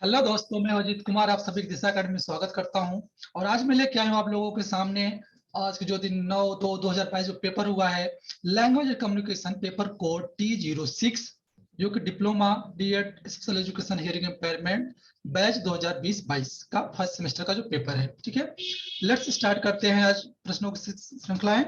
Hello दोस्तों, मैं अजीत कुमार आप सभी दिशा अकेडमी में स्वागत करता हूं। और आज मैं लेके आया हूं आप लोगों के सामने आज के जो दिन 9/2/2022 जो पेपर हुआ है, language and communication paper code T06, जो कि diploma DEd special education hearing impairment batch 2020-22 का फर्स्ट सेमेस्टर का जो पेपर है। ठीक है, लेट्स स्टार्ट करते हैं आज प्रश्नों की श्रृंखलाएं।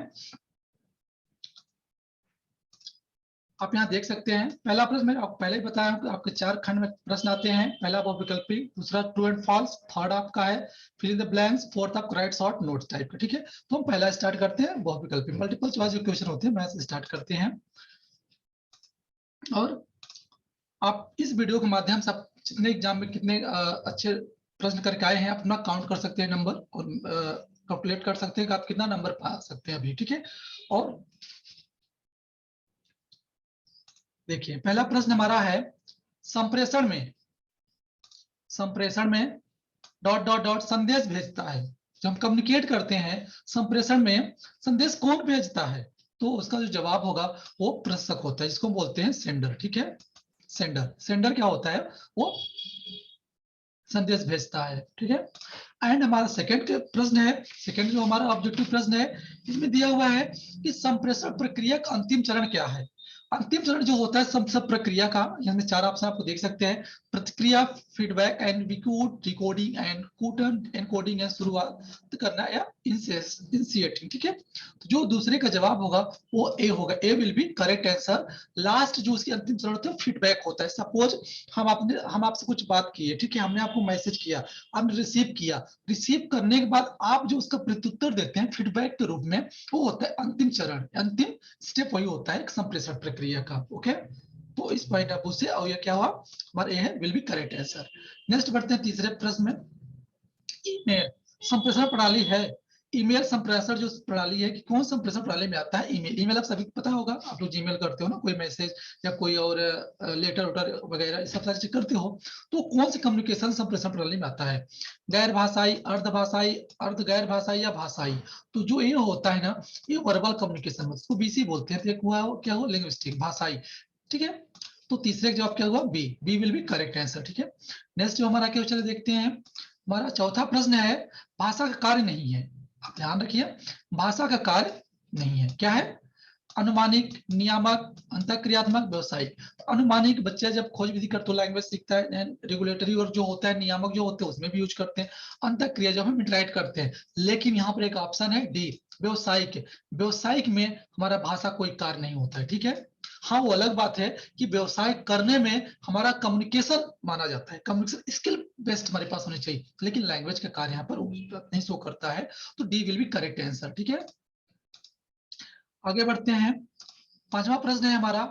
आप यहाँ देख सकते हैं पहला प्रश्न, मैंने आपको पहले ही बताया हूं कि आपके 4 खंड में प्रश्न आते हैं। पहला बहुविकल्पी, दूसरा ट्रू एंड फॉल्स, थर्ड आपका है fill in the blanks, fourth आपका राइट शॉर्ट नोट्स टाइप का। ठीक है, तो हम पहला स्टार्ट करते हैं बहुविकल्पी, मल्टीपल चॉइस जो क्वेश्चन होते हैं मैथ से स्टार्ट करते हैं। और आप इस वीडियो के माध्यम से आप जितने एग्जाम में कितने अच्छे प्रश्न करके आए हैं अपना काउंट कर सकते हैं नंबर, और कैलकुलेट कर सकते हैं कि आप कितना नंबर पा सकते हैं अभी। ठीक है, और देखिए पहला प्रश्न हमारा है, संप्रेषण में डॉट डॉट डॉट संदेश भेजता है। जब हम कम्युनिकेट करते हैं संप्रेषण में संदेश कौन भेजता है, तो उसका जो जवाब होगा वो प्रेषक होता है, जिसको हम बोलते हैं सेंडर। ठीक है, सेंडर क्या होता है, वो संदेश भेजता है। ठीक है, एंड हमारा सेकंड प्रश्न है, सेकंड जो हमारा ऑब्जेक्टिव प्रश्न है, इसमें दिया हुआ है कि संप्रेषण प्रक्रिया का अंतिम चरण क्या है। अंतिम चरण जो होता है सब प्रक्रिया का, इसमें 4 ऑप्शन आपको देख सकते हैं, प्रतिक्रिया, feedback, encode, decoding, and Coulter encoding है, शुरुआत करना या इनिशिएटिंग। ठीक है, तो जो दूसरे का जवाब होगा वो ए होगा, a will be correct answer. Last जो उसकी अंतिम चरण होता है फीडबैक होता है। सपोज हम आपसे कुछ बात की है, ठीक है, हमने आपको मैसेज किया, आपने रिसीव किया, रिसीव करने के बाद आप जो उसका प्रत्युत्तर देते हैं फीडबैक के रूप में, वो होता है अंतिम चरण, अंतिम स्टेप वही होता है संप्रेषण प्रक्रिया का। ओके, तो इस पॉइंट ऑफ व्यू से और ये क्या हुआ, हमारा ए है will be correct answer. Next बढ़ते हैं तीसरे प्रश्न में। ईमेल संप्रेषण प्रणाली है, ईमेल संप्रेषण जो प्रणाली है कि कौन संप्रेषण प्रणाली में आता है। ईमेल, ईमेल आप सभी को पता होगा, आप लोग जीमेल करते हो ना, कोई मैसेज या कोई और लेटर उटर वगैरह सब सारी चीज करते हो, तो कौन सी कम्युनिकेशन संप्रेषण प्रणाली में आता है, गैर भाषाई, अर्ध भाषाई, अर्ध गैर भाषाई या भाषाई। तो जो ये होता है ना, ये वर्बल कम्युनिकेशन, उसको बीसी बोलते हैं। तो एक हुआ क्या हुआ, लिंग्विस्टिक, भाषाई। ठीक है, तो तीसरे जवाब क्या हुआ, B, B will be correct answer. ठीक है, नेक्स्ट जो हमारा क्वेश्चन देखते हैं, हमारा चौथा प्रश्न है, भाषा का कार्य नहीं है। आप ध्यान रखिए, भाषा का कार्य नहीं है, क्या है, अनुमानिक, नियामक, अंतःक्रियात्मक, व्यवसायिक। अनुमानिक बच्चा जब खोज विधि करते लैंग्वेज सीखता है, रेगुलेटरी और जो होता है नियामक जो होते हैं उसमें भी यूज करते हैं, अंतःक्रिया जब हम इंटरेक्ट करते हैं। लेकिन यहाँ पर एक ऑप्शन है डी, व्यवसायिक। व्यवसायिक में हमारा भाषा कोई कार्य नहीं होता है। ठीक है, हाँ वो अलग बात है कि व्यवसाय करने में हमारा कम्युनिकेशन माना जाता है, कम्युनिकेशन स्किल बेस्ट हमारे पास होनी चाहिए, लेकिन लैंग्वेज का कार्य यहाँ पर नहीं शो करता है, तो D will be correct answer. ठीक है, आगे बढ़ते हैं। पांचवा प्रश्न है हमारा,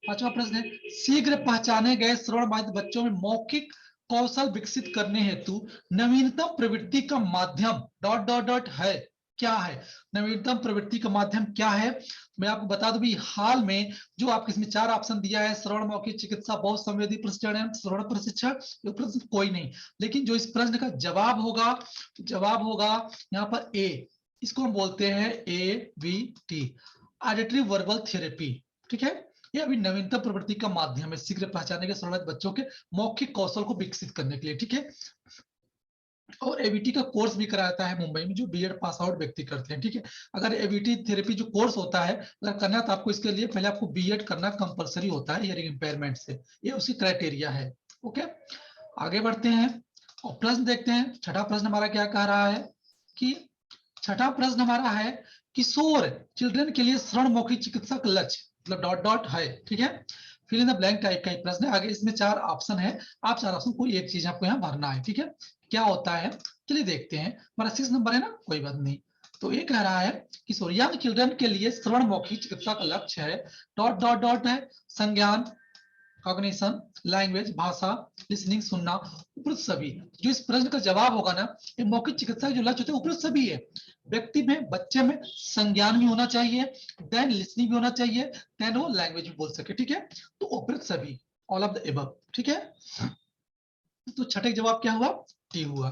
पांचवा प्रश्न है, शीघ्र पहचाने गए श्रवण बाधित बच्चों में मौखिक कौशल विकसित करने हेतु नवीनतम प्रवृत्ति का माध्यम डॉट डॉट डॉट है, क्या है, नवीनतम प्रवृत्ति का माध्यम क्या है। मैं आपको बता दूं भी, हाल में जो आपके इसमें 4 ऑप्शन दिया है, श्रवण मौखिक चिकित्सा, बहुत संवेदी प्रशिक्षण, श्रवण प्रशिक्षण, ये प्रश्न कोई नहीं, लेकिन जो इस प्रश्न का जवाब होगा, जवाब होगा यहाँ पर ए, इसको हम बोलते हैं AVT, ऑडिटरी वर्बल थेरेपी। ठीक है, ये अभी नवीनतम प्रवृत्ति का माध्यम है शीघ्र पहचाने के श्रवण बच्चों के मौखिक कौशल को विकसित करने के लिए। ठीक है, और एवीटी का कोर्स भी कराता है मुंबई में, जो बीएड पास आउट व्यक्ति करते हैं। ठीक है, अगर एवीटी थेरेपी जो कोर्स होता है अगर करना, तो आपको इसके लिए पहले आपको बीएड करना कंपलसरी होता है हियरिंग इंपेयरमेंट से, ये उसकी क्राइटेरिया है। ओके, आगे बढ़ते हैं और प्रश्न देखते हैं। छठा प्रश्न हमारा क्या कह रहा है कि, छठा प्रश्न हमारा है, किशोर चिल्ड्रन के लिए श्रवण मौखिक चिकित्सा का लक्ष्य, मतलब डॉट डॉट है। ठीक है, fill in the blank type का एक प्रश्न है, आगे इसमें 4 ऑप्शन है, आप 4 ऑप्शन कोई एक चीज आपको यहाँ भरना है। ठीक है, क्या होता है, चलिए देखते हैं। हमारा 6 नंबर है ना, कोई बात नहीं। तो ये कह रहा है कि यंग चिल्ड्रन के लिए श्रवण मौखिक चिकित्सा का लक्ष्य है डॉट डॉट डॉट है, संज्ञान, कॉग्निशन, लैंग्वेज, भाषा, लिसनिंग, सुनना, उपरोक्त सभी। जो इस प्रश्न का जवाब होगा ना, ये मौखिक चिकित्सा जो लक्ष्य होते हैं उपरोक्त सभी है। व्यक्ति में, बच्चे में संज्ञान भी होना चाहिए, देन लिसनिंग भी होना चाहिए, देन वो लैंग्वेज भी बोल सके। ठीक है, तो उपरोक्त सभी, ऑल ऑफ द एबव। ठीक है, तो छठे जवाब क्या हुआ, टी हुआ।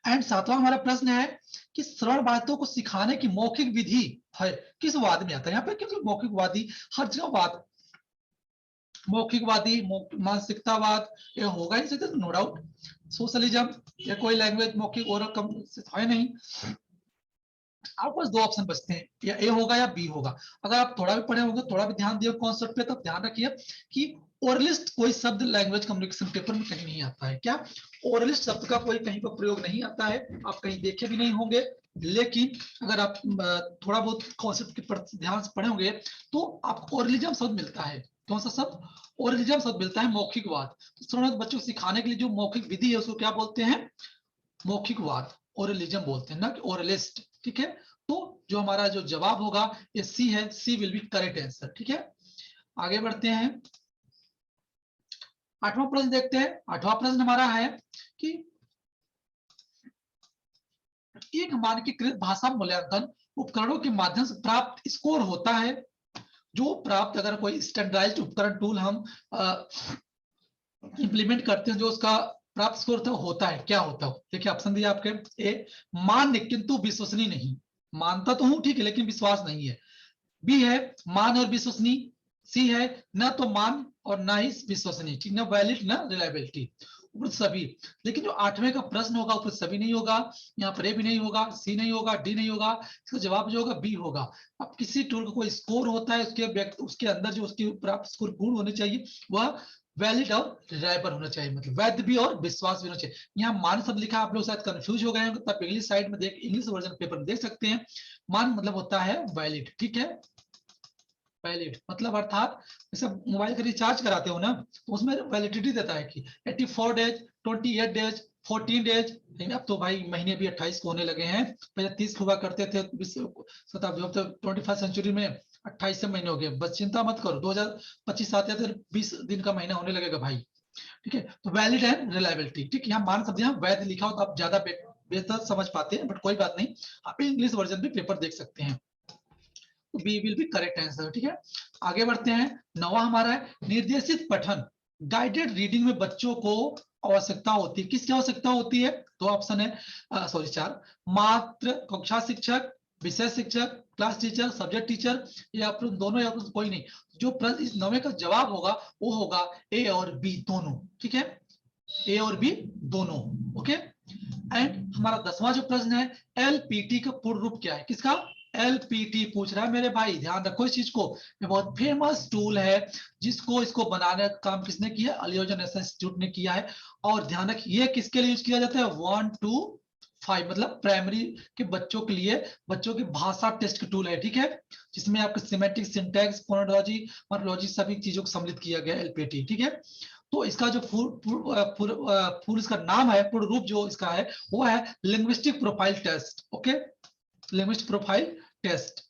एंड सातवां हमारा प्रश्न है कि श्रवण बाधितों को सिखाने की मौखिक विधि है, किस वाद में आता है। यहाँ पे क्योंकि मौखिक वादी हर जगह वाद मौखिकवादी, मानसिकतावाद, ये होगा ही तो नो डाउट। सोशलिज्म, ये कोई लैंग्वेज मौखिक और कम है नहीं। आपके पास दो ऑप्शन बचते हैं, या ए होगा या बी होगा। अगर आप थोड़ा भी पढ़े होंगे, थोड़ा भी ध्यान दिए कॉन्सेप्ट पे, तब ध्यान रखिए कि ओरलिस्ट कोई शब्द लैंग्वेज कम्युनिकेशन पेपर में कहीं नहीं आता है। क्या ओरलिस्ट शब्द का कोई कहीं पर प्रयोग नहीं आता है, आप कहीं देखे भी नहीं होंगे। लेकिन अगर आप थोड़ा बहुत कॉन्सेप्ट के ध्यान से पढ़े होंगे तो आपको ओरलिज्म शब्द मिलता है। कौन सा शब्द? ओरलिज्म शब्द मिलता है, मौखिकवाद। तो बच्चों को सिखाने के लिए जो मौखिक विधि है उसको क्या बोलते हैं? मौखिकवाद, ओरलिज्म बोलते हैं ना कि ओरलिस्ट। ठीक है, तो जो हमारा जो जवाब होगा ये सी है, सी विल बी करेक्ट आंसर। ठीक है, आगे बढ़ते हैं। आठवां प्रश्न देखते हैं। आठवां प्रश्न हमारा है कि एक मानकीकृत भाषा मूल्यांकन उपकरणों के माध्यम से प्राप्त स्कोर होता है। जो प्राप्त, अगर कोई स्टैंडर्डाइज्ड उपकरण टूल हम इंप्लीमेंट करते हैं, जो उसका प्राप्त स्कोर होता है, क्या होता है? देखिए ऑप्शन दिया आपके। ए, मान्य किंतु विश्वसनीय नहीं, मानता तो हूं ठीक है लेकिन विश्वास नहीं है। बी है मान और विश्वसनीय। सी है न तो मान और ना ही विश्वसनीय, ठीक ना, वैलिड ना रिलायबिलिटी। ऊपर सभी। लेकिन जो आठवें का प्रश्न होगा ऊपर सभी नहीं होगा, यहाँ पर ए भी नहीं होगा, सी नहीं होगा, डी नहीं होगा, इसका जवाब जो होगा बी होगा। अब किसी टूल का कोई स्कोर होता है, उसके अंदर जो उसकी प्राप्त स्कोर गुण होने चाहिए वह वैलिड और रिलायबल होना चाहिए, मतलब वैध भी और विश्वास भी होना चाहिए। यहाँ मान शब्द लिखा, आप लोग शायद कंफ्यूज हो गए होंगे, तब इंग्लिश साइड में देख, इंग्लिश वर्जन पेपर में देख सकते हैं। मान मतलब होता है वैलिड। ठीक है, वैलिड मतलब अर्थात जैसे मोबाइल का रिचार्ज कराते हो ना, तो उसमें वैलिडिटी देता है कि 84 डेज, 28 डेज, 14 डेज। लेकिन अब तो भाई महीने भी 28 को होने लगे हैं, पहले 30 हुआ करते थे शताब्दी, अब तो 21st सेंचुरी में 28 महीने हो गए। बस चिंता मत करो, 2025 आते हैं तो 20 दिन का महीना होने लगेगा भाई। ठीक है, तो वैलिड एंड रिलायबिलिटी। ठीक, यहाँ मान शब्द यहाँ वैध लिखा हो तो आप ज्यादा बेहतर समझ पाते हैं, बट कोई बात नहीं, आप इंग्लिश वर्जन भी पेपर देख सकते हैं। तो B will be correct answer. ठीक है, आगे बढ़ते हैं। नवा हमारा है निर्देशित पठन। गाइडेड रीडिंग में बच्चों को आवश्यकता होती है, किसकी आवश्यकता होती है? दो ऑप्शन है, सॉरी चार। मात्र कक्षा शिक्षक, विषय शिक्षक, क्लास टीचर, सब्जेक्ट टीचर, या दोनों, या कोई नहीं। जो प्रश्न इस नवे का जवाब होगा वो होगा ए और बी दोनों। ठीक है, ए और बी दोनों। ओके, एंड हमारा 10वां जो प्रश्न है, एलपीटी का पूर्ण रूप क्या है? किसका? एलपीटी पूछ रहा है मेरे भाई, ध्यान रखो इस चीज को। ये बहुत फेमस टूल है, इसको बनाने का काम किसने किया? अलियोजा नेशनल इंस्टीट्यूट ने किया है। और ध्यान रखिए किसके लिए यूज किया जाता है? 1 to 5, मतलब प्राइमरी के बच्चों के लिए, बच्चों की भाषा टेस्ट का टूल है। ठीक है, जिसमें आपका सिमेटिक, सिंटैक्स, फोनोलॉजी, मॉर्फोलॉजी सभी चीजों को सम्मिलित किया गया एलपीटी। ठीक है, तो इसका जो पूर्ण इसका नाम है, पूर्ण रूप जो इसका है वो है linguistic profile test. Okay, linguistic profile test.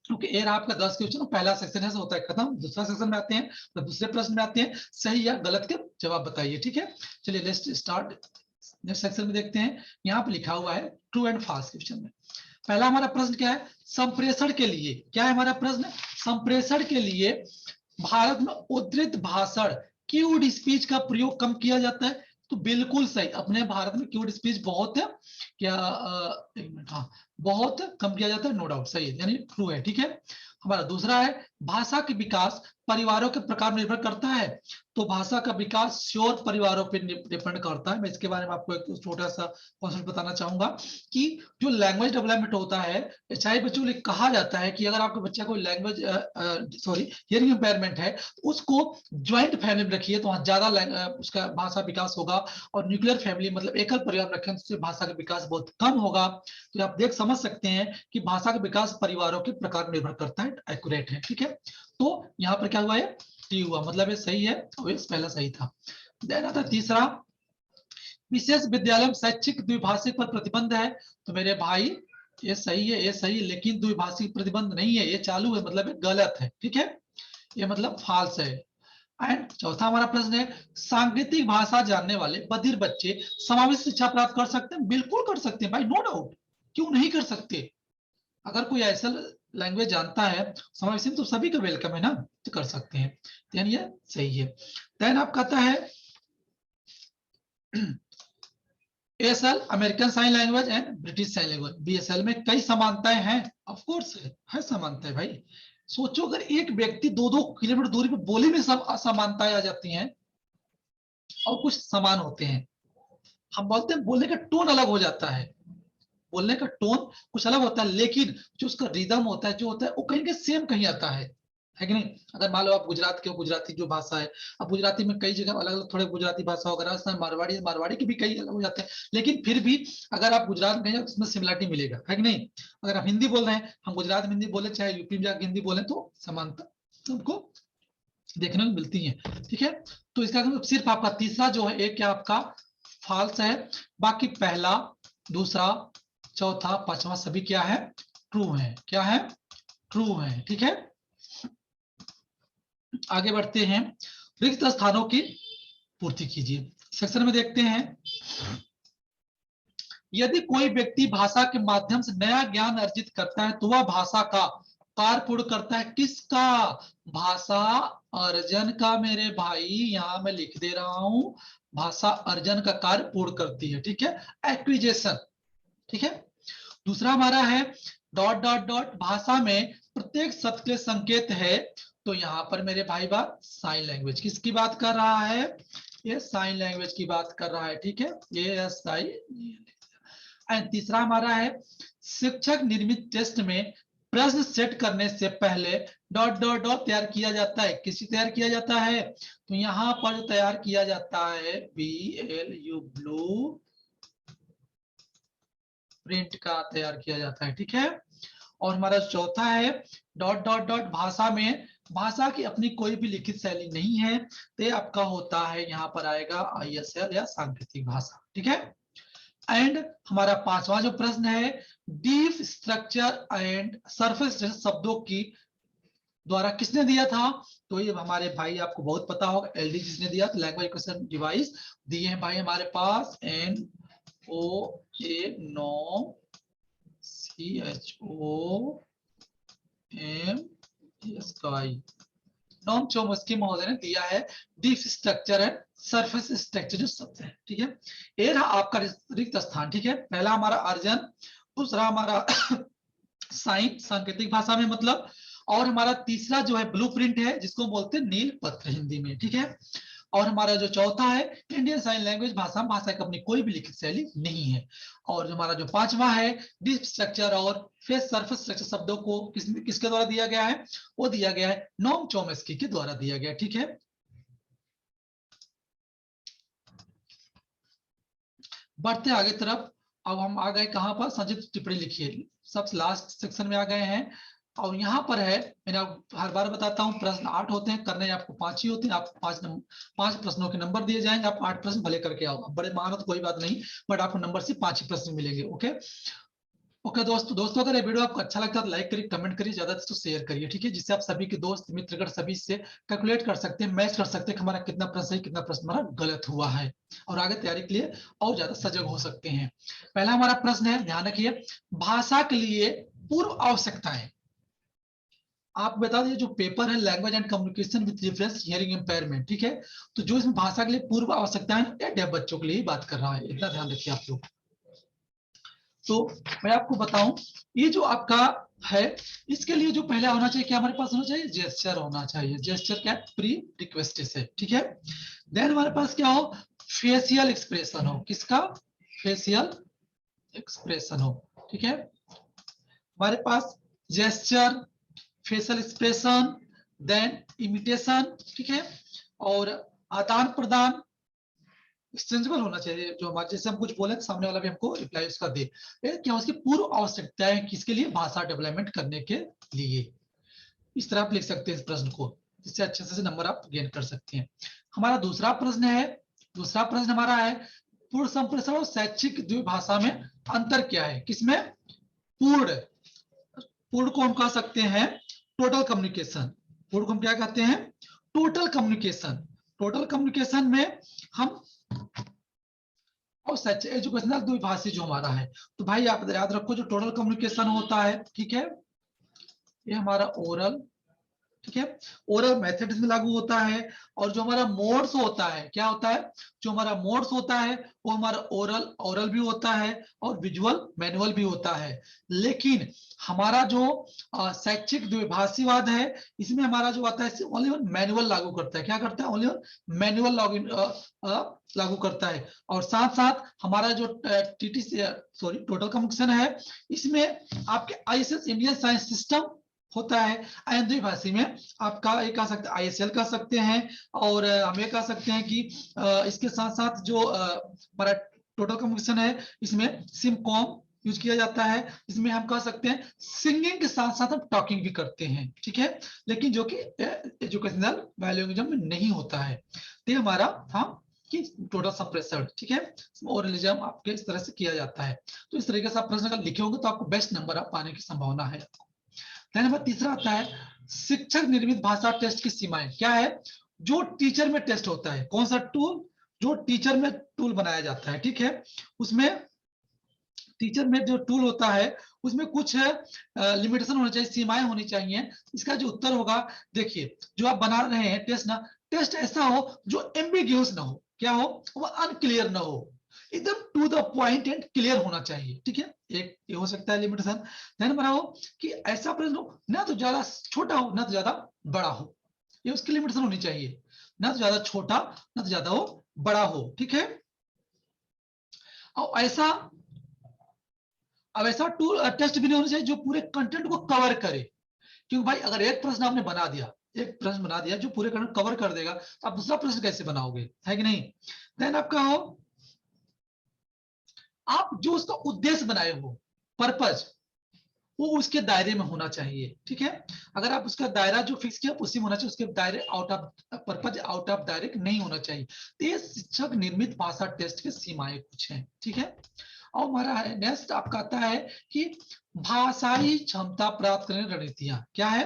Okay, ये रहा आपका 10 क्वेश्चन, पहला सेक्शन है होता है खत्म। दूसरा सेक्शन में आते हैं, तो दूसरे प्रश्न में आते हैं, सही या गलत के जवाब बताइए। ठीक है, चलिए लेट्स स्टार्ट। नेक्स्ट सेक्शन में देखते हैं, यहाँ पे लिखा हुआ है ट्रू एंड फॉल्स क्वेश्चन में। पहला हमारा प्रश्न क्या है? संप्रेषण के लिए, क्या है हमारा प्रश्न? संप्रेषण के लिए भारत में उद्धृत भाषण, क्यूड स्पीच का प्रयोग कम किया जाता है। तो बिल्कुल सही, अपने भारत में क्यूड स्पीच बहुत है, क्या एक मिनट, हाँ, बहुत कम किया जाता है, नो डाउट, सही है, यानी ट्रू है। ठीक है, हमारा दूसरा है भाषा के विकास परिवारों के प्रकार निर्भर करता है। तो भाषा का विकास श्योर परिवारों पर डिपेंड करता है। मैं इसके बारे में आपको एक छोटा सा कॉन्सेप्ट बताना चाहूंगा कि जो लैंग्वेज डेवलपमेंट होता है, चाहे बच्चों को कहा जाता है कि अगर आपके बच्चा कोई लैंग्वेज सॉरी हियरिंग इंपेयरमेंट है, तो उसको ज्वाइंट फैमिली में रखिए तो वहां ज्यादा उसका भाषा विकास होगा। और न्यूक्लियर फैमिली मतलब एकल परिवार में रखें तो उससे भाषा का विकास बहुत कम होगा। तो आप देख समझ सकते हैं कि भाषा का विकास परिवारों के प्रकार निर्भर करता है, एक्यूरेट है। ठीक है, तो यहाँ पर क्या हुआ है? टी हुआ, मतलब ये सही है और ये पहला सही था। देन आता तीसरा, विशेष विद्यालय में शैक्षिक द्विभाषिक पर प्रतिबंध है। तो मेरे भाई ये सही है, ये सही है, लेकिन द्विभाषिक प्रतिबंध नहीं है, ये चालू है, मतलब ये गलत है। ठीक है, ये मतलब फाल्स है। एंड चौथा हमारा प्रश्न है, सांकेतिक भाषा जानने वाले बधिर बच्चे समावेश शिक्षा प्राप्त कर सकते हैं? बिल्कुल कर सकते हैं भाई, नो डाउट, क्यों नहीं कर सकते? अगर कोई ऐसा लैंग्वेज जानता है समावेशी, तो सभी का वेलकम है ना, तो कर सकते हैं। यानी ये सही है। देन आप कहता है ASL American sign language and British sign language, BSL में कई समानताएं हैं। ऑफ कोर्स है समानताएं भाई। सोचो अगर एक व्यक्ति 2-2 किलोमीटर दूरी पे बोली में सब असमानताएं आ जाती हैं और कुछ समान होते हैं, हम बोलते हैं बोलने का टोन अलग हो जाता है, बोलने का टोन कुछ अलग होता है, लेकिन जो उसका रिदम होता है, जो होता है वो कहीं के सेम कहीं आता है कि नहीं। अगर मान लो आप गुजरात के हो, गुजराती जो भाषा है, अब गुजराती में कई जगह अलग अलग थोड़े गुजराती भाषा होगा, राजस्थान मारवाड़ी, मारवाड़ी की भी कई अलग हो जाते हैं, लेकिन फिर भी अगर आप गुजरात में उसमें सिमिलरिटी मिलेगा, है कि नहीं। अगर आप हिंदी बोल रहे हैं, हम गुजरात में हिंदी बोले चाहे यूपी में जाकर हिंदी बोले, तो समानता हमको देखने को मिलती है, ठीक है। तो इसका सिर्फ आपका तीसरा जो है एक क्या आपका फॉल्स है, बाकी पहला, दूसरा, चौथा, पांचवा सभी क्या है, ट्रू है। क्या है, ट्रू है, ठीक है। आगे बढ़ते हैं, रिक्त स्थानों की पूर्ति कीजिए। सेक्शन में देखते हैं, यदि कोई व्यक्ति भाषा के माध्यम से नया ज्ञान अर्जित करता है तो वह भाषा का कार्य पूर्ण करता है। किसका, भाषा अर्जन का मेरे भाई, यहां मैं लिख दे रहा हूं, भाषा अर्जन का कार्य पूर्ण करती है, ठीक है, एक्विजेशन, ठीक है। दूसरा हमारा है डॉट डॉट डॉट, भाषा में प्रत्येक शब्द के लिए संकेत है, तो यहां पर मेरे भाई बात साइन लैंग्वेज, किसकी बात कर रहा है, ये साइन लैंग्वेज की बात कर रहा है, ठीक है, ये साइन। एंड तीसरा हमारा है, शिक्षक निर्मित टेस्ट में प्रश्न सेट करने से पहले डॉट डॉट डॉट तैयार किया जाता है। किसी तैयार किया जाता है, तो यहां पर जो तैयार किया जाता है BLU ब्लू प्रिंट का तैयार किया जाता है, ठीक है। और हमारा चौथा है डॉट डॉट डॉट, भाषा में भाषा की अपनी कोई भी लिखित शैली नहीं है, तो आपका होता है यहाँ पर आएगा ISL या सांकेतिक भाषा, ठीक है। एंड हमारा पांचवा जो प्रश्न है, डीप स्ट्रक्चर एंड सरफेस शब्दों की द्वारा किसने दिया था, तो ये हमारे भाई आपको बहुत पता होगा, LD जिसने दिया, तो लैंग्वेज एक्विजिशन डिवाइस दिए हैं भाई हमारे पास, NOAM CHOMSKI, नॉम चोम्स्की महोदय ने दिया है, deep structure and surface structure जो शब्द है, ठीक है। ये रहा आपका रिक्त स्थान, ठीक है। पहला हमारा अर्जन, दूसरा हमारा साइन सांकेतिक भाषा में मतलब, और हमारा तीसरा जो है ब्लूप्रिंट है जिसको बोलते हैं नील पत्र हिंदी में, ठीक है। और हमारा जो चौथा है इंडियन साइन लैंग्वेज, भाषा भाषा की अपनी कोई भी लिखित शैली नहीं है। और जो हमारा जो पांचवा है डीप स्ट्रक्चर और फेस सरफेस स्ट्रक्चर शब्दों को किसके द्वारा दिया गया है, वो दिया गया है नोम चोम्स्की के द्वारा दिया गया, ठीक है। बढ़ते आगे तरफ, अब हम आ गए कहां पर, संक्षिप्त टिप्पणी लिखिए, सब लास्ट सेक्शन में आ गए हैं। और यहाँ पर है, मैंने हर बार बताता हूँ प्रश्न 8 होते हैं, करने आपको 5 ही होते हैं, आपको 5 प्रश्नों के नंबर दिए जाएंगे, आप 8 प्रश्न भले करके आओ, बड़े मानो तो कोई बात नहीं, बट आपको नंबर से 5 ही प्रश्न मिलेंगे, ओके। ओके दोस्तों अगर ये वीडियो आपको अच्छा लगता है तो लाइक करिए, कमेंट करिए, ज्यादा से शेयर करिए, ठीक है, जिससे आप सभी के दोस्त मित्रगण सभी से कैलकुलेट कर सकते हैं, मैच कर सकते हैं हमारा कितना प्रश्न सही कितना प्रश्न हमारा गलत हुआ है, और आगे तैयारी के लिए और ज्यादा सजग हो सकते हैं। पहला हमारा प्रश्न है, ध्यान रखिए, भाषा के लिए पूर्व आवश्यकताएं। आप बता दीजिए, जो पेपर है language and communication with reference hearing impairment, ठीक है, तो जो इसमें भाषा के लिए पूर्व आवश्यकताएं, डेफ बच्चों के लिए बात कर रहा है, इतना ध्यान रखिए आप लोग। तो मैं आपको बताऊं, ये जो आपका है, इसके लिए जो पहले होना चाहिए, क्या हमारे पास होना चाहिए, जेस्चर होना चाहिए। जेस्चर क्या है, प्री रिक्वेस्ट है, ठीक है। देन हमारे पास क्या हो, फेशियल एक्सप्रेशन हो, किसका, फेशियल एक्सप्रेशन हो, ठीक है। हमारे पास gesture, facial expression, then imitation, ठीक है, और आदान प्रदान एक्सचेंजेबल होना चाहिए, जो हमारे जैसे हम कुछ बोले सामने वाला भी हमको रिप्लाई उसका दे। क्या उसकी पूर्व आवश्यकताएं किसके लिए, भाषा डेवलपमेंट करने के लिए। इस तरह आप लिख सकते हैं इस प्रश्न को, जिससे अच्छे से नंबर आप गेन कर सकते हैं। हमारा दूसरा प्रश्न है, दूसरा प्रश्न हमारा है, पूर्ण संप्रेषण और शैक्षिक भाषा में अंतर क्या है, किसमें, पूर्ण, पूर्ण को हम कह सकते हैं टोटल कम्युनिकेशन, पूर्ण को हम क्या कहते हैं, टोटल कम्युनिकेशन। टोटल कम्युनिकेशन में हम और सच एजुकेशनल द्विभाषी जो हमारा है, तो भाई आप याद रखो, जो टोटल कम्युनिकेशन होता है, ठीक है, ये हमारा ओरल ठीक है। ओरल मेथड इसमें लागू होता है, और जो हमारा मोड्स होता है, क्या होता है, जो हमारा मोड्स होता है वो हमारा ओरल ओरल भी होता है और विजुअल मैनुअल भी होता है। लेकिन हमारा जो शैक्षिक द्विभाषीवाद है, इसमें हमारा जो आता है ओनली मैनुअल लागू करता है। क्या करता है? ओनली मैनुअल लागू करता है। और साथ साथ हमारा जो टीटीसी सॉरी टोटल कम्युनिकेशन है, इसमें आपके आईएसएस इंडियन साइंस सिस्टम होता है। एंड द्विभाषी में आपका एक कह सकते हैं आईएसएल कह सकते हैं, और हम ये कह सकते हैं कि इसके साथ साथ जो हमारा टोटल कम्युनिकेशन है, इसमें सिमकॉम यूज किया जाता है। इसमें हम कह सकते हैं सिंगिंग के साथ साथ हम टॉकिंग भी करते हैं, ठीक है, लेकिन जो कि एजुकेशनल बायोलॉजिज्म में नहीं होता है। तो ये हमारा हम कि टोटल सप्रेसर, ठीक है, ओरलिज्म आपके इस तरह से किया जाता है। तो इस तरीके से आप प्रश्न अगर लिखे होंगे तो आपको बेस्ट नंबर आप पाने की संभावना है। नंबर तीसरा आता है शिक्षक निर्मित भाषा टेस्ट की सीमाएं। क्या है? जो टीचर में टेस्ट होता है, कौन सा टूल? जो टीचर में टूल बनाया जाता है, ठीक है, उसमें टीचर में जो टूल होता है उसमें कुछ लिमिटेशन होनी चाहिए, सीमाएं होनी चाहिए। इसका जो उत्तर होगा, देखिए जो आप बना रहे हैं टेस्ट ना, टेस्ट ऐसा हो जो एम्बिग्यूस ना हो, क्या हो, वो अनक्लियर ना हो, एकदम to the point and clear होना चाहिए, ठीक है। एक ये हो सकता है लिमिटेशन। ध्यान बनाओ कि ऐसा प्रश्न हो ना तो ज्यादा छोटा हो ना तो ज्यादा बड़ा हो, ये उसकी लिमिटेशन होनी चाहिए, ना तो ज्यादा छोटा ना तो ज्यादा हो बड़ा हो, ठीक है। और ऐसा अब ऐसा टूल टेस्ट भी नहीं होना चाहिए जो पूरे कंटेंट को कवर करे, क्योंकि भाई अगर एक प्रश्न आपने बना दिया, एक प्रश्न बना दिया जो पूरे कंटेंट कवर कर देगा, तो आप दूसरा प्रश्न कैसे बनाओगे, है कि नहीं। देन आप कहो, आप जो उसका उद्देश्य बनाए हो, पर्पज, वो उसके दायरे में होना चाहिए, ठीक है। अगर आप उसका दायरा जो फिक्स किया उसी में होना चाहिए, उसके दायरे out of purpose out of direct नहीं होना चाहिए। तो ये शिक्षक निर्मित भाषा टेस्ट की सीमाएं कुछ हैं, ठीक है। और हमारा नेक्स्ट आपका आता है कि भाषाई क्षमता प्राप्त करने की रणनीतियां। क्या है?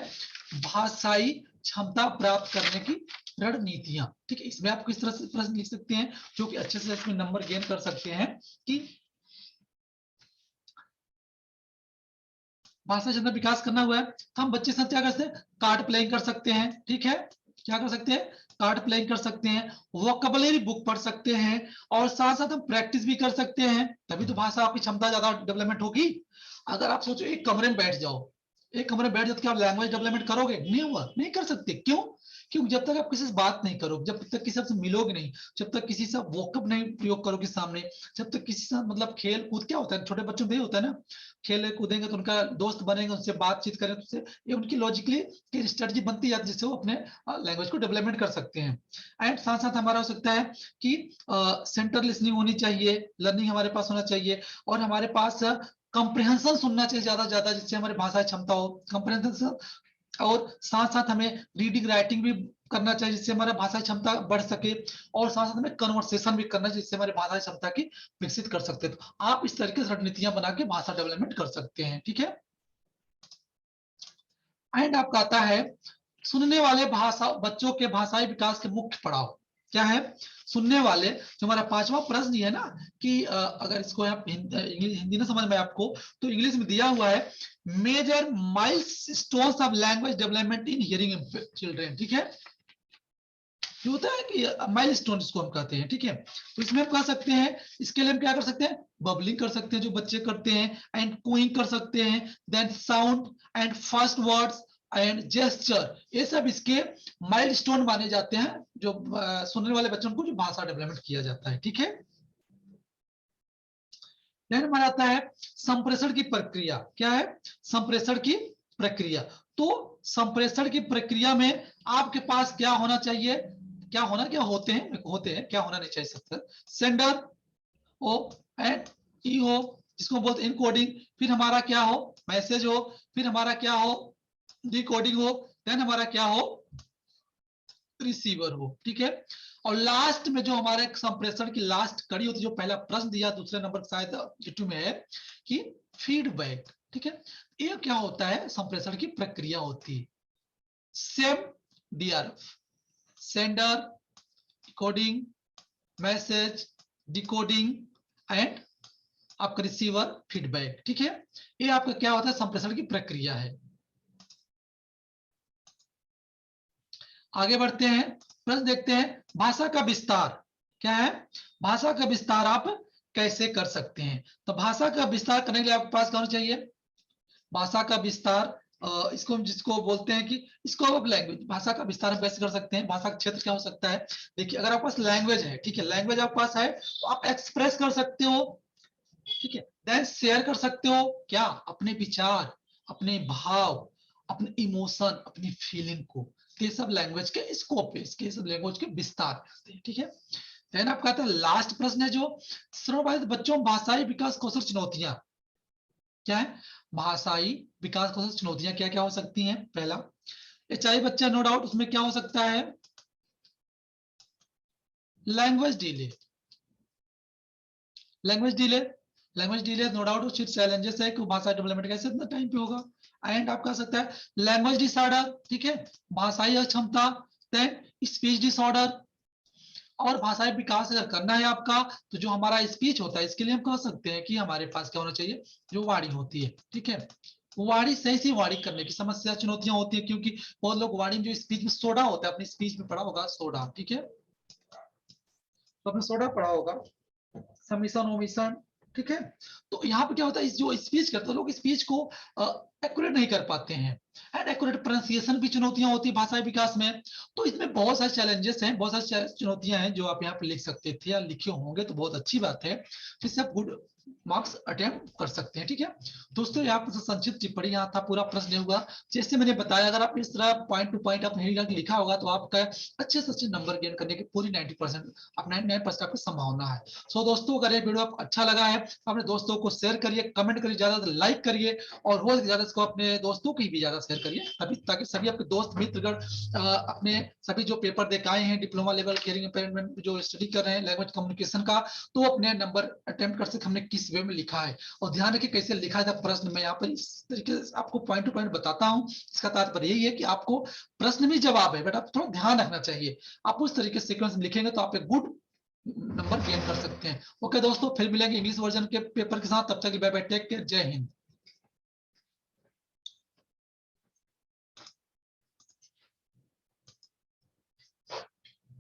भाषाई क्षमता प्राप्त करने की रणनीतियां, ठीक है। इसमें आप किस तरह से प्रश्न लिख सकते हैं जो कि अच्छे से इसमें नंबर गेन कर सकते हैं कि भाषा क्षमता विकास करना हुआ है, तो हम बच्चे साथ क्या कर सकते हैं, कार्ड प्लेइंग कर सकते हैं, ठीक है। क्या कर सकते हैं? कार्ड प्लेइंग कर सकते हैं, वोकैबुलरी बुक पढ़ सकते हैं, और साथ साथ हम प्रैक्टिस भी कर सकते हैं, तभी तो भाषा आपकी क्षमता ज्यादा डेवलपमेंट होगी। अगर आप सोचो एक कमरे में बैठ जाओ, एक कमरे में बैठ जाओ तो क्या आप लैंग्वेज डेवलपमेंट करोगे? नहीं हुआ, नहीं कर सकते। क्यों? क्योंकि जब तक आप किसी से बात नहीं करोगे, जब तक किसी से मिलोगे नहीं, जब तक किसी से वोकअप नहीं प्रयोग करोगे सामने, जब तक किसी से मतलब खेल कूद, क्या होता है छोटे बच्चों में होता है ना, खेले कूदेंगे तो उनका दोस्त बनेंगे, उनसे बातचीत करें तो उससे ये उनकी लॉजिकली स्ट्रेटजी बनती जाती है, जिससे वो अपने लैंग्वेज को डेवलपमेंट कर सकते हैं। एंड साथ साथ हमारा हो सकता है कि सेंटर लिसनिंग होनी चाहिए, लर्निंग हमारे पास होना चाहिए, और हमारे पास कंप्रिहेंशन सुनना चाहिए ज्यादा, जिससे हमारी भाषा क्षमता हो कंप्रिहेंशन। और साथ साथ हमें रीडिंग राइटिंग भी करना चाहिए जिससे हमारा भाषा क्षमता बढ़ सके, और साथ साथ हमें कन्वर्सेशन भी करना चाहिए जिससे हमारी भाषा क्षमता की विकसित कर सकते हैं। तो आप इस तरीके से रणनीतियां बना के भाषा डेवलपमेंट कर सकते हैं, ठीक है। एंड आपका आता है सुनने वाले भाषा बच्चों के भाषाई विकास के मुख्य पड़ाव। क्या है? सुनने वाले, जो हमारा पांचवा प्रश्न ये है ना कि अगर इसको आप हिंदी ना समझ में आपको, तो इंग्लिश में दिया हुआ है major milestones of language development in hearing children, ठीक है। ये होता है कि माइलस्टोन जिसको हम कहते हैं, ठीक है। तो इसमें हम कह सकते हैं, इसके लिए हम क्या कर सकते हैं, बबलिंग कर सकते हैं जो बच्चे करते हैं, एंड कूइंग कर सकते हैं, then sound and first words and gesture, ये सब इसके माइलस्टोन माने जाते हैं जो सुनने वाले बच्चों को जो भाषा डेवलपमेंट किया जाता है, ठीक है। देन हमारा आता है संप्रेषण की प्रक्रिया। क्या है? संप्रेषण की प्रक्रिया। तो संप्रेषण की प्रक्रिया में आपके पास क्या होना चाहिए, क्या होते हैं, क्या होना नहीं चाहिए सबसे, सेंडर हो एंड ई हो, जिसको बोलते हैं इनकोडिंग, फिर हमारा क्या हो, मैसेज हो, फिर हमारा क्या हो, डिकोडिंग हो, देन हमारा क्या हो, रिसीवर हो, ठीक है। और लास्ट में जो हमारे संप्रेषण की लास्ट कड़ी होती है, जो पहला प्रश्न दिया दूसरे नंबर शायद जीटू में है कि फीडबैक, ठीक है। ये क्या होता है, संप्रेषण की प्रक्रिया होती है, same DRF, sender, coding, message, decoding and आपका रिसीवर, फीडबैक, ठीक है। ये आपका क्या होता है, संप्रेषण की प्रक्रिया है। आगे बढ़ते हैं, प्रश्न देखते हैं, भाषा का विस्तार क्या है, भाषा का विस्तार आप कैसे कर सकते हैं। तो भाषा का विस्तार करने के लिए आपके पास क्या होना चाहिए, भाषा का विस्तार इसको हम जिसको बोलते हैं कि स्कोप ऑफ लैंग्वेज, भाषा का विस्तार हम कैसे कर सकते हैं, भाषा का क्षेत्र क्या हो सकता है। देखिए अगर आपके पास लैंग्वेज है, ठीक है, लैंग्वेज आपके पास है तो आप एक्सप्रेस कर सकते हो, ठीक है, देन शेयर कर सकते हो क्या, अपने विचार, अपने भाव, अपने इमोशन, अपनी फीलिंग को, ये सब लैंग्वेज के स्कोप पे, इसके सब लैंग्वेज के विस्तार करते हैं, ठीक है। देन आप कहते हैं लास्ट प्रश्न है जो श्रवणबाधित बच्चों में भाषाई विकास कौशल चुनौतियां क्या है, भाषाई विकास कौशल चुनौतियां क्या क्या हो सकती हैं। पहला एचआई बच्चा, नो डाउट उसमें क्या हो सकता है, language delay, language delay, language delay no doubt कुछ चैलेंजेस है कि भाषा डेवलपमेंट कैसे इतना टाइम पे होगा। एंड आप कह सकता है लैंग्वेज डिसऑर्डर, ठीक है, भाषाई अक्षमता, देन स्पीच डिसऑर्डर, और भाषाई विकास अगर करना है आपका तो जो हमारा स्पीच होता है इसके लिए हम कह सकते हैं कि हमारे पास क्या होना चाहिए, जो वाणी होती है, ठीक है, वाणी सही सी वाणी करने की समस्या चुनौतियां होती है, क्योंकि बहुत लोग वाणी में जो स्पीच में सोडा होता है, अपनी स्पीच में पढ़ा होगा सोडा, ठीक है, तो आपने सोडा पढ़ा होगा, समीशन ओमिशन, ठीक है। तो यहाँ पे क्या होता है, इस जो स्पीच करते हैं लोग स्पीच को एक्यूरेट नहीं कर पाते हैं, एंड एक्यूरेट प्रोनाउंसिएशन भी चुनौतियां होती है भाषा विकास में। तो इसमें बहुत सारे चैलेंजेस हैं, बहुत सारी चुनौतियां हैं जो आप यहाँ पे लिख सकते थे या लिखे होंगे तो बहुत अच्छी बात है, जिससे आप गुड मार्क्स अटेम्प्ट कर सकते हैं, ठीक है। दोस्तों यहाँ पर संक्षिप्त टिप्पणी यहाँ था, पूरा प्रश्न नहीं हुआ, जैसे मैंने बताया अगर आप इस तरह पॉइंट टू पॉइंट आपने लिखा होगा तो आपका अच्छे से अच्छे नंबर गेन करने की पूरी 90% आप 99% आपकी संभावना है। सो दोस्तों अगर ये वीडियो आपको अच्छा लगा है तो अपने दोस्तों को शेयर करिए, कमेंट करिए, ज्यादा से लाइक करिए, और हो ज्यादा इसको अपने दोस्तों की भी ज्यादा शेयर करिए, तभी ताकि सभी आपके दोस्त मित्रगण अपने सभी जो पेपर दे के आए हैं डिप्लोमा लेवल हियरिंग इम्पेयरमेंट जो स्टडी कर रहे हैं लैंग्वेज कम्युनिकेशन का, तो अपने नंबर अटेम्प्ट कर सके हमने किस वे में लिखा है। और ध्यान रखिए कैसे लिखा था प्रश्न, मैं यहाँ पर इस तरीके से आपको पॉइंट टू पॉइंट बताता हूँ। इसका तात्पर्य यही है कि आपको प्रश्न में जवाब है, बट आप थोड़ा ध्यान रखना चाहिए, आप उस तरीके से सीक्वेंस में लिखेंगे तो आप एक गुड नंबर गेन कर सकते हैं। ओके दोस्तों, फिर मिलेंगे इंग्लिश वर्जन के पेपर के साथ, तब तक बाय बाय, टेक केयर, जय हिंद।